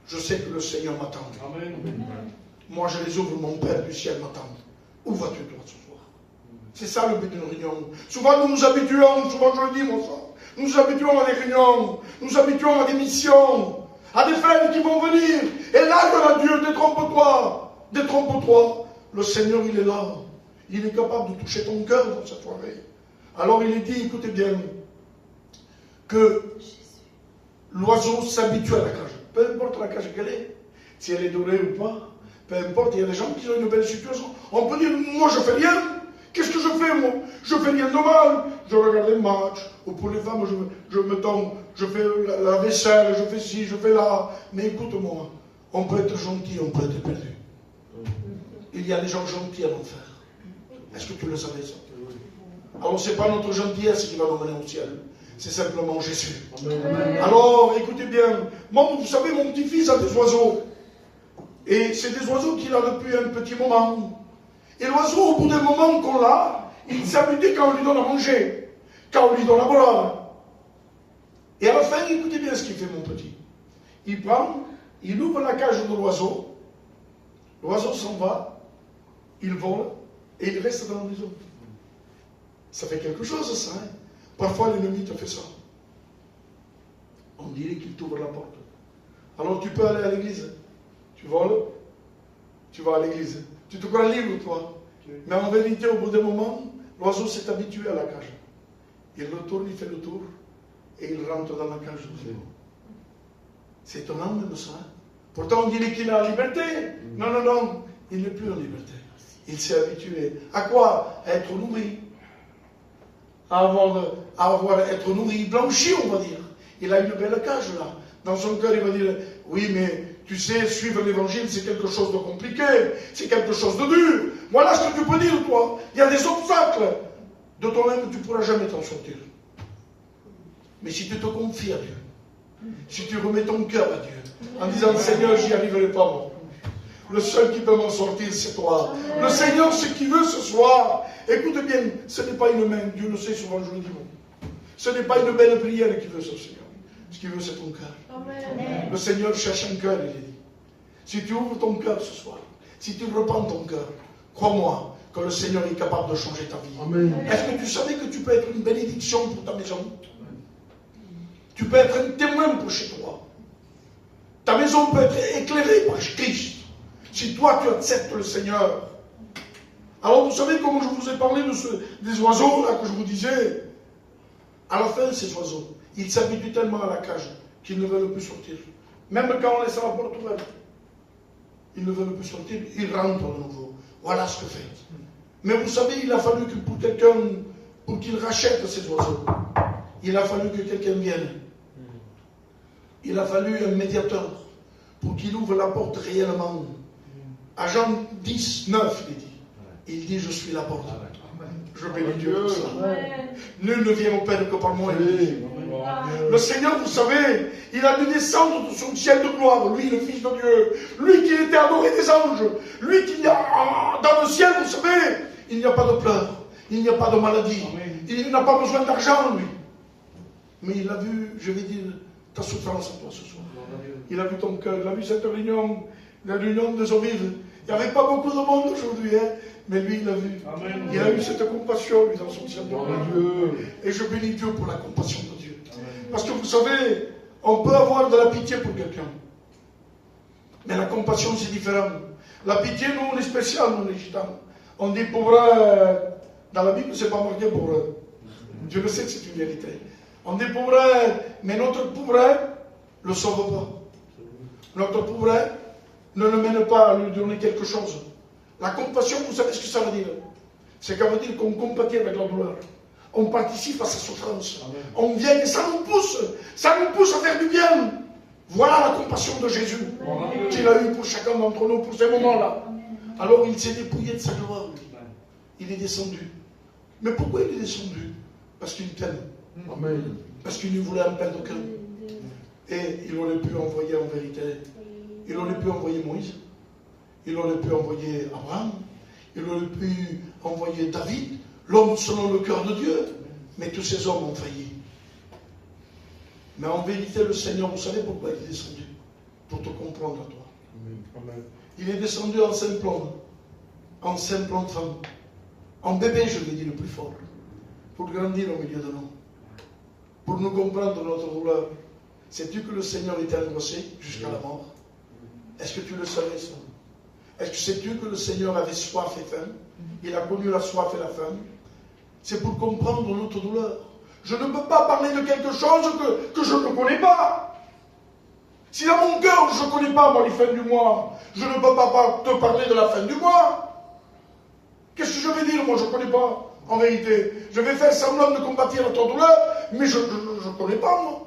je sais que le Seigneur m'attend. Amen. Moi, je les ouvre, mon Père du ciel m'attend. Où vas-tu, toi, ce soir? C'est ça le but d'une réunion. Souvent, nous nous habituons, souvent je le dis, mon sang, nous nous habituons à des réunions, nous nous habituons à des missions, à des fêtes qui vont venir. Et là, que Dieu, détrompe-toi, détrompe-toi. Le Seigneur, il est là. Il est capable de toucher ton cœur dans cette soirée. Alors, il est dit, écoutez bien, que l'oiseau s'habitue à la cage. Peu importe la cage qu'elle est, si elle est dorée ou pas, peu importe, il y a des gens qui ont une belle situation. On peut dire, moi je fais rien. Qu'est-ce que je fais, moi? Je fais rien de mal. Je regarde les matchs. Ou pour les femmes, je fais la vaisselle, je fais ci, je fais là. Mais écoute-moi, on peut être gentil, on peut être perdu. Il y a des gens gentils à l'enfer. Est-ce que tu le savais, ça? Alors, ce n'est pas notre gentillesse qui va nous mener au ciel. C'est simplement Jésus. Amen. Alors, écoutez bien. Moi, vous savez, mon petit-fils a des oiseaux. Et c'est des oiseaux qu'il a depuis un petit moment. Et l'oiseau, au bout d'un moment qu'on l'a, il s'habitue quand on lui donne à manger, quand on lui donne à boire. Et à la fin, écoutez bien ce qu'il fait, mon petit. Il prend, il ouvre la cage de l'oiseau s'en va, il vole, et il reste dans la maison. Ça fait quelque chose, ça. Hein? Parfois, l'ennemi te fait ça. On dirait qu'il t'ouvre la porte. Alors, tu peux aller à l'église. Tu voles, tu vas à l'église. Tu te crois libre, toi. Mais en vérité, au bout d'un moment, l'oiseau s'est habitué à la cage. Il retourne, il fait le tour, et il rentre dans la cage. C'est étonnant même ça. Hein? Pourtant, on dirait qu'il a la liberté. Non, non, non. Il n'est plus en liberté. Il s'est habitué. À quoi? À être nourri. À être nourri, blanchi, on va dire. Il a une belle cage là. Dans son cœur, il va dire, oui, mais tu sais, suivre l'évangile, c'est quelque chose de compliqué. C'est quelque chose de dur. Voilà ce que tu peux dire, toi. Il y a des obstacles. De toi-même, tu ne pourras jamais t'en sortir. Mais si tu te confies à Dieu, si tu remets ton cœur à Dieu, en disant, Seigneur, j'y arriverai pas, moi. Le seul qui peut m'en sortir, c'est toi. Le Seigneur, ce qu'il veut ce soir, écoute bien, ce n'est pas une main, Dieu le sait, souvent je le dis. Ce n'est pas une belle prière qu'il veut ce Seigneur. Ce qu'il veut, c'est ton cœur. Le Seigneur cherche un cœur, il dit. Si tu ouvres ton cœur ce soir, si tu repends ton cœur, crois-moi que le Seigneur est capable de changer ta vie. Est-ce que tu savais que tu peux être une bénédiction pour ta maison? Tu peux être un témoin pour chez toi. Ta maison peut être éclairée par Christ. Si toi, tu acceptes le Seigneur. Alors, vous savez comment je vous ai parlé des oiseaux, là, que je vous disais. À la fin, ces oiseaux, ils s'habituent tellement à la cage qu'ils ne veulent plus sortir. Même quand on laisse la porte ouverte. Ils ne veulent plus sortir, ils rentrent de nouveau. Voilà ce que fait. Mais vous savez, il a fallu que pour quelqu'un, pour qu'il rachète ces oiseaux, il a fallu que quelqu'un vienne. Il a fallu un médiateur pour qu'il ouvre la porte réellement. À Jean 10, 9, il dit, je suis la porte. Je bénis Dieu pour ça. Nul ne vient au Père que par moi. Le Seigneur, vous savez, il a dû descendre de son ciel de gloire, lui, le Fils de Dieu, lui qui était adoré des anges, lui qui a dans le ciel, vous savez, il n'y a pas de pleurs, il n'y a pas de maladie, il n'a pas besoin d'argent, lui. Mais il a vu, je vais dire, ta souffrance en toi ce soir. Il a vu ton cœur, il a vu cette réunion, la réunion des eaux vives. Il n'y avait pas beaucoup de monde aujourd'hui, hein, mais lui, il a vu. Amen. Il a eu cette compassion, lui, dans son ciel de Dieu. Et je bénis Dieu pour la compassion de Dieu. Amen. Parce que vous savez, on peut avoir de la pitié pour quelqu'un. Mais la compassion, c'est différent. La pitié, nous, on est spécial, nous, les gitans. On dit pauvre, dans la Bible, c'est pas marqué pauvre. Dieu le sait que c'est une vérité. On dit pauvre, mais notre pauvre ne le sauve pas. Notre pauvre ne le mène pas à lui donner quelque chose. La compassion, vous savez ce que ça veut dire? C'est qu'elle veut dire qu'on compatit avec la douleur. On participe à sa souffrance. Amen. On vient et ça nous pousse à faire du bien. Voilà la compassion de Jésus qu'il a eue pour chacun d'entre nous, pour ces moments-là. Alors il s'est dépouillé de sa gloire. Il est descendu. Mais pourquoi il est descendu? Parce qu'il t'aime. Amen. Parce qu'il lui voulait un pain de cœur. Et il aurait pu envoyer en vérité. Il aurait pu envoyer Moïse. Il aurait pu envoyer Abraham. Il aurait pu envoyer David, l'homme selon le cœur de Dieu. Mais tous ces hommes ont failli. Mais en vérité, le Seigneur, vous savez pourquoi il est descendu? Pour te comprendre à toi. Amen. Il est descendu en simple homme, en simple enfant, en bébé, je l'ai dit le plus fort, pour grandir au milieu de nous, pour nous comprendre notre douleur. Sais-tu que le Seigneur était angoissé jusqu'à la mort? Est-ce que tu le savais ça? Est-ce que sais-tu que le Seigneur avait soif et faim? Il a connu la soif et la faim. C'est pour comprendre notre douleur. Je ne peux pas parler de quelque chose que je ne connais pas. Si dans mon cœur je ne connais pas moi les fins du mois, je ne peux pas te parler de la fin du mois. Qu'est-ce que je vais dire? Moi je ne connais pas. En vérité, je vais faire semblant de combattre ta douleur, mais je ne connais pas moi.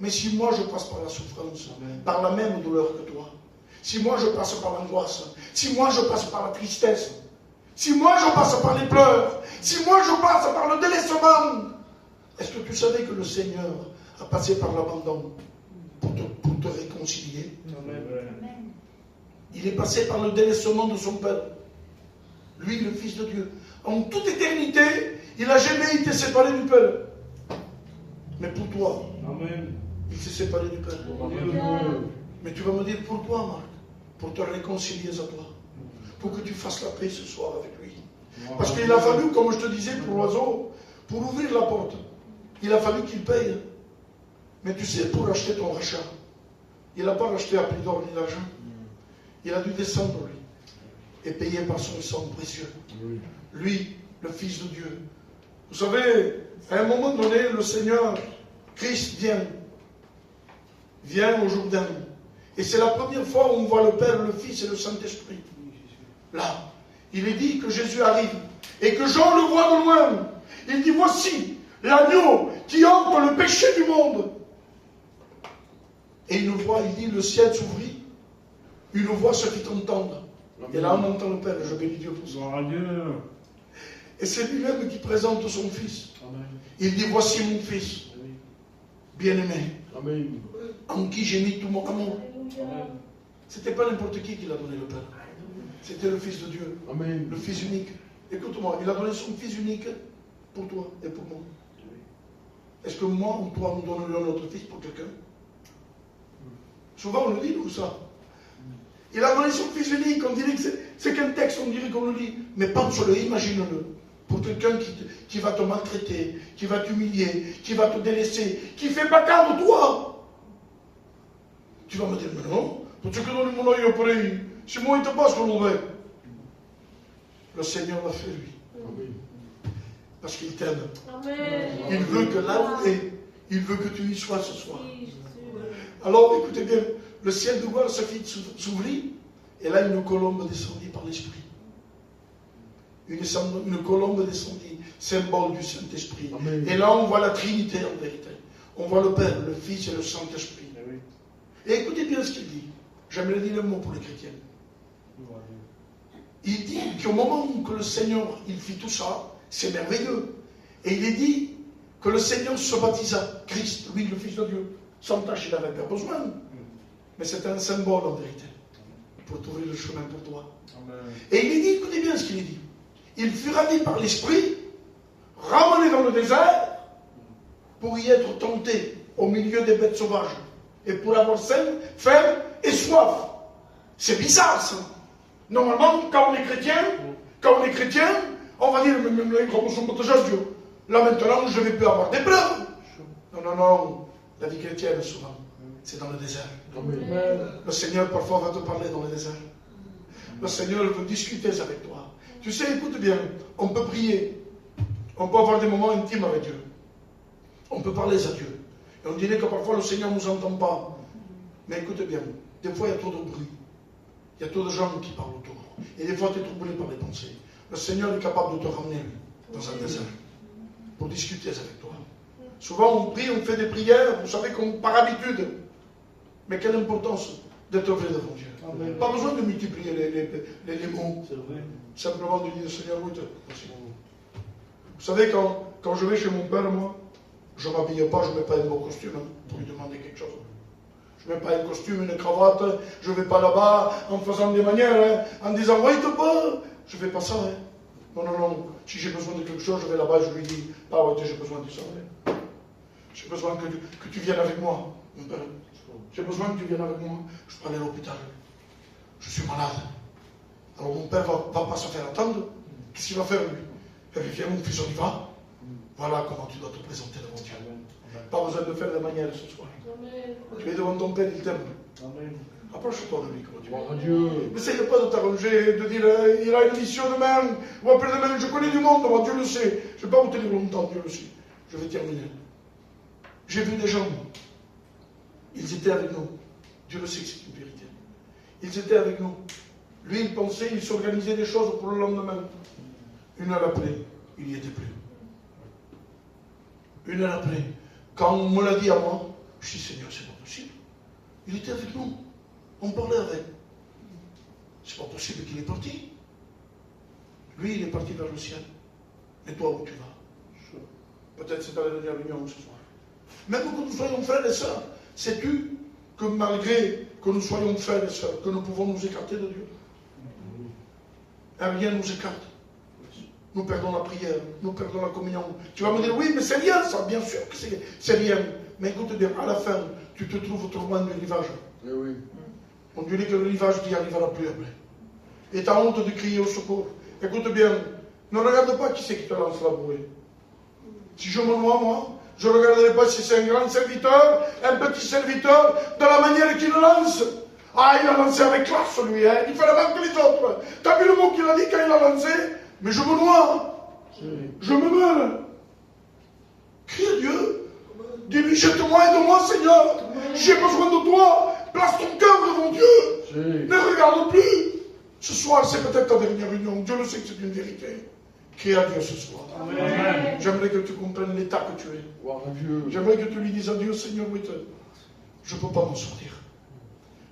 Mais si moi je passe par la souffrance, par la même douleur que toi, si moi je passe par l'angoisse, si moi je passe par la tristesse, si moi je passe par les pleurs, si moi je passe par le délaissement, est-ce que tu savais que le Seigneur a passé par l'abandon pour te réconcilier? Amen. Il est passé par le délaissement de son Père. Lui, le Fils de Dieu. En toute éternité, il n'a jamais été séparé du Père. Mais pour toi, amen, il s'est séparé du Père. Amen. Mais tu vas me dire pourquoi, Marc? Pour te réconcilier à toi. Pour que tu fasses la paix ce soir avec lui. Parce qu'il a fallu, comme je te disais pour l'oiseau, pour ouvrir la porte, il a fallu qu'il paye. Mais tu sais, pour acheter ton rachat, il n'a pas racheté à prix d'or ni d'argent. Il a dû descendre, lui, et payer par son sang précieux. Lui, le Fils de Dieu. Vous savez, à un moment donné, le Seigneur, Christ vient au Jourdain. Et c'est la première fois où on voit le Père, le Fils et le Saint-Esprit. Là, il est dit que Jésus arrive et que Jean le voit de loin. Il dit, voici l'agneau qui ôte le péché du monde. Et il le voit, il dit, le ciel s'ouvrit, une voix se fit entendre. Et là, on entend le Père, je bénis Dieu pour ça. Et c'est lui-même qui présente son Fils. Amen. Il dit, voici mon Fils, bien-aimé, en qui j'ai mis tout mon amour. C'était pas n'importe qui l'a donné le Père. C'était le Fils de Dieu, Amen. Le Fils unique. Écoute-moi, il a donné son Fils unique pour toi et pour moi. Est-ce que moi ou toi, nous donnerions notre Fils pour quelqu'un? Souvent, on le dit, nous, ça. Il a donné son Fils unique, on dirait que c'est qu'un texte, on dirait qu'on le lit. Mais pense-le, imagine-le. Pour quelqu'un qui va te maltraiter, qui va t'humilier, qui va te délaisser, qui fait bagarre de toi. Tu vas me dire, mais non, pour ce que donne mon œil auprès, c'est moi qui te passe qu'on veut. Le Seigneur l'a fait, lui. Amen. Parce qu'il t'aime. Il veut que là où est, il veut que tu y sois ce soir. Alors, écoutez bien, le ciel de gloire se fit s'ouvrir, et là, une colombe descendit par l'Esprit. Une colombe descendit, symbole du Saint-Esprit. Et là, on voit la Trinité en vérité. On voit le Père, le Fils et le Saint-Esprit. Et écoutez bien ce qu'il dit. J'aimerais dire un mot pour les chrétiens. Il dit qu'au moment où le Seigneur il fit tout ça, c'est merveilleux. Et il est dit que le Seigneur se baptisa, Christ, lui, le Fils de Dieu. Sans tâche, il n'avait pas besoin. Mais c'était un symbole en vérité. Pour trouver le chemin pour toi. Amen. Et il est dit, écoutez bien ce qu'il est dit. Il fut ravi par l'Esprit, ramené dans le désert, pour y être tenté au milieu des bêtes sauvages, et pour avoir faim et soif. C'est bizarre ça. Normalement, quand on est chrétien, on va dire, mais comme nous sommes protégés à Dieu, là maintenant, je ne vais plus avoir d'épreuves. Non. La vie chrétienne, souvent, c'est dans le désert. Amen. Le Seigneur, parfois, va te parler dans le désert. Le Seigneur veut discuter avec toi. Tu sais, écoute bien, on peut prier. On peut avoir des moments intimes avec Dieu. On peut parler à Dieu. Et on dirait que parfois le Seigneur ne nous entend pas. Mais écoute bien, des fois il y a trop de bruit. Il y a trop de gens qui parlent autour. Et des fois tu es troublé par les pensées. Le Seigneur est capable de te ramener dans un désert pour discuter avec toi. Souvent on prie, on fait des prières, vous savez, par habitude. Mais quelle importance d'être vrai devant Dieu. Amen. Pas besoin de multiplier les mots. Simplement de dire, Seigneur, oui, merci. Vous savez, quand je vais chez mon père, moi, je ne m'habille pas, je ne mets pas un beau costume pour lui demander quelque chose. Je ne mets pas un costume, une cravate, je ne vais pas là-bas en faisant des manières, en disant, oui, te pas. Je ne fais pas ça. Non. Si j'ai besoin de quelque chose, je vais là-bas et je lui dis, ah ouais, j'ai besoin de ça. J'ai besoin que tu viennes avec moi, mon père. J'ai besoin que tu viennes avec moi. Je peux aller à l'hôpital. Je suis malade. Alors mon père ne va pas se faire attendre. Qu'est-ce qu'il va faire lui? Il va dire, mon fils, on y va. Voilà comment tu dois te présenter devant Dieu. Pas besoin de faire des manières ce soir. Amen. Tu es devant ton Père, il t'aime. Approche-toi de lui comme tu veux. N'essaye pas de t'arranger, de dire, il a une mission demain, ou après-demain, je connais du monde, moi, Dieu le sait. Je ne vais pas vous tenir longtemps, Dieu le sait. Je vais terminer. J'ai vu des gens, ils étaient avec nous. Dieu le sait que c'est une vérité. Ils étaient avec nous. Lui, il pensait, il s'organisait des choses pour le lendemain. Une heure après, il n'y était plus. Une heure après, quand on me l'a dit à moi, je dis, Seigneur, c'est pas possible. Il était avec nous. On parlait avec. C'est pas possible qu'il est parti. Lui, il est parti vers le ciel. Et toi, où tu vas? Peut-être c'est à la dernière réunion ce soir. Même que nous soyons frères et sœurs, sais-tu que malgré que nous soyons frères et sœurs, que nous pouvons nous écarter de Dieu? Rien ne nous écarte. Nous perdons la prière, nous perdons la communion. Tu vas me dire, oui, mais c'est rien ça, bien sûr que c'est rien. Mais écoute bien, à la fin, tu te trouves trop loin du rivage. Eh oui. On dirait que le rivage n'y arrivera plus après. Et tu as honte de crier au secours. Écoute bien, Ne regarde pas qui c'est qui te lance la bouée. Si je me noie, moi, je ne regarderai pas si c'est un grand serviteur, un petit serviteur, de la manière qu'il le lance. Ah, il a lancé avec classe, lui, hein. Il fait la même que les autres. T'as vu le mot qu'il a dit quand il a lancé? Mais je me noie. Je me meurs. Crie à Dieu. Dis-lui, jette-moi, aide-moi, Seigneur. J'ai besoin de toi. Place ton cœur devant Dieu. Ne regarde plus. Ce soir, c'est peut-être ta dernière réunion. Dieu le sait que c'est une vérité. Crie à Dieu ce soir. Amen. J'aimerais que tu comprennes l'état que tu es. J'aimerais que tu lui dises à Dieu, Seigneur, oui, je ne peux pas m'en sortir.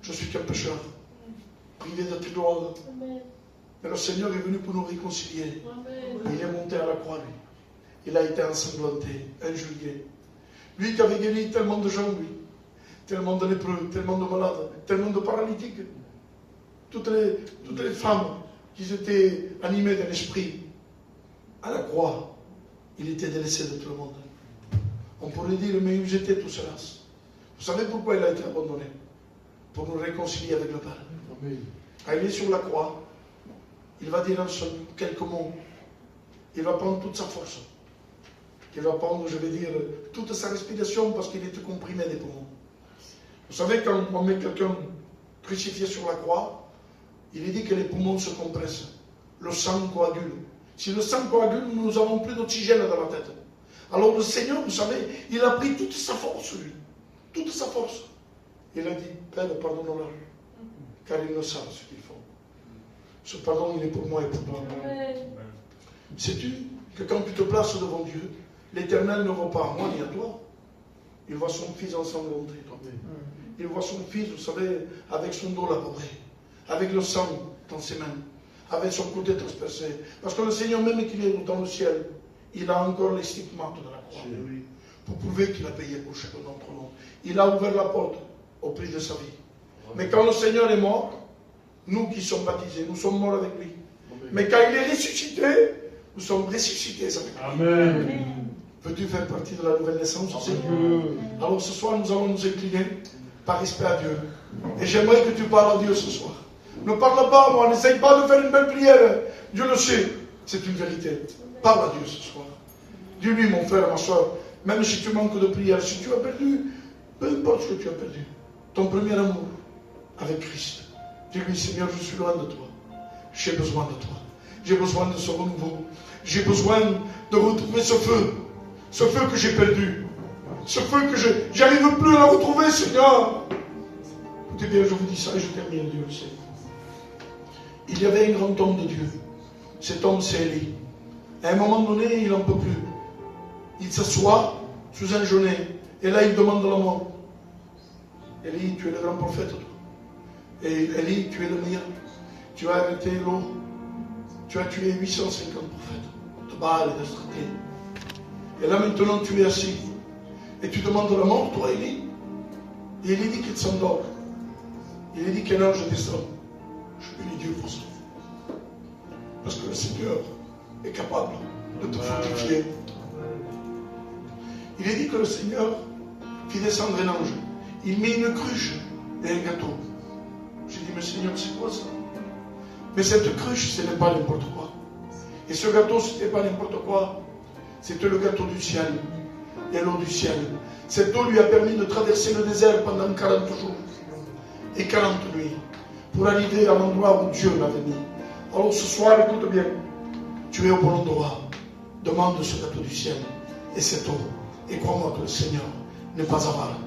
Je suis qu'un pécheur, privé de tes gloires. Mais le Seigneur est venu pour nous réconcilier. Il est monté à la croix, lui. Il a été ensanglanté, injurié. Lui qui avait guéri tellement de gens, lui. Tellement de lépreux, tellement de malades, tellement de paralytiques. Toutes les femmes qui étaient animées de l'esprit. À la croix, il était délaissé de tout le monde. On pourrait dire, mais où étaient tous cela? Vous savez pourquoi il a été abandonné? Pour nous réconcilier avec le Père. Quand il est sur la croix, il va dire en quelques mots. Il va prendre toute sa force. Il va prendre, je vais dire, toute sa respiration parce qu'il était comprimé des poumons. Vous savez, quand on met quelqu'un crucifié sur la croix, il est dit que les poumons se compressent. Le sang coagule. Si le sang coagule, nous n'avons plus d'oxygène dans la tête. Alors le Seigneur, vous savez, il a pris toute sa force, lui. Toute sa force. Il a dit, Père, pardonne-leur, car ils ne savent ce qu'ils font. Ce pardon, il est pour moi et pour toi. Sais-tu que quand tu te places devant Dieu, l'Éternel ne voit pas à moi ni à toi. Il voit son fils ensanglanté. Il voit son fils, vous savez, avec son dos labouré, avec le sang dans ses mains, avec son côté transpercé. Parce que le Seigneur, même qu'il est dans le ciel, il a encore les stigmates de la croix. Pour prouver qu'il a payé pour chacun d'entre nous. Il a ouvert la porte au prix de sa vie. Mais quand le Seigneur est mort, nous qui sommes baptisés, nous sommes morts avec lui. Mais quand il est ressuscité, nous sommes ressuscités avec lui. Amen. Veux-tu faire partie de la nouvelle naissance aussi? Alors ce soir, nous allons nous incliner par respect à Dieu. Et j'aimerais que tu parles à Dieu ce soir. Ne parle pas à moi, n'essaye pas de faire une belle prière. Dieu le sait, c'est une vérité. Parle à Dieu ce soir. Dis-lui, mon frère, ma soeur, même si tu manques de prière, si tu as perdu, peu importe ce que tu as perdu, ton premier amour avec Christ. Dis-lui, Seigneur, je suis loin de toi. J'ai besoin de toi. J'ai besoin de ce renouveau. J'ai besoin de retrouver ce feu que j'ai perdu. Ce feu que je n'arrive plus à la retrouver, Seigneur. Écoutez bien, je vous dis ça et je termine, Dieu le sait. Il y avait un grand homme de Dieu. Cet homme, c'est Élie. À un moment donné, il n'en peut plus. Il s'assoit sous un genêt. Et là, il demande la mort. Élie, tu es le grand prophète, toi. Et Élie, tu es le meilleur. Tu as arrêté l'eau. Tu as tué 850 prophètes. De Baal et d'Astraté. Et là, maintenant, tu es assis. Et tu demandes la mort, toi, Élie. Et Élie dit qu'il s'endort. Il dit qu'un ange descend. Je bénis Dieu pour ça. Parce que le Seigneur est capable de te fortifier. Il est dit que le Seigneur fit descendre un ange. Il mit une cruche et un gâteau. J'ai dit, mais Seigneur, c'est quoi ça? Mais cette cruche, ce n'est pas n'importe quoi. Et ce gâteau, ce n'était pas n'importe quoi. C'était le gâteau du ciel. Et l'eau du ciel. Cette eau lui a permis de traverser le désert pendant 40 jours. Et 40 nuits. Pour arriver à l'endroit où Dieu l'avait mis. Alors ce soir, écoute bien. Tu es au bon endroit. Demande ce gâteau du ciel. Et cette eau. Et crois-moi que le Seigneur n'est pas avare.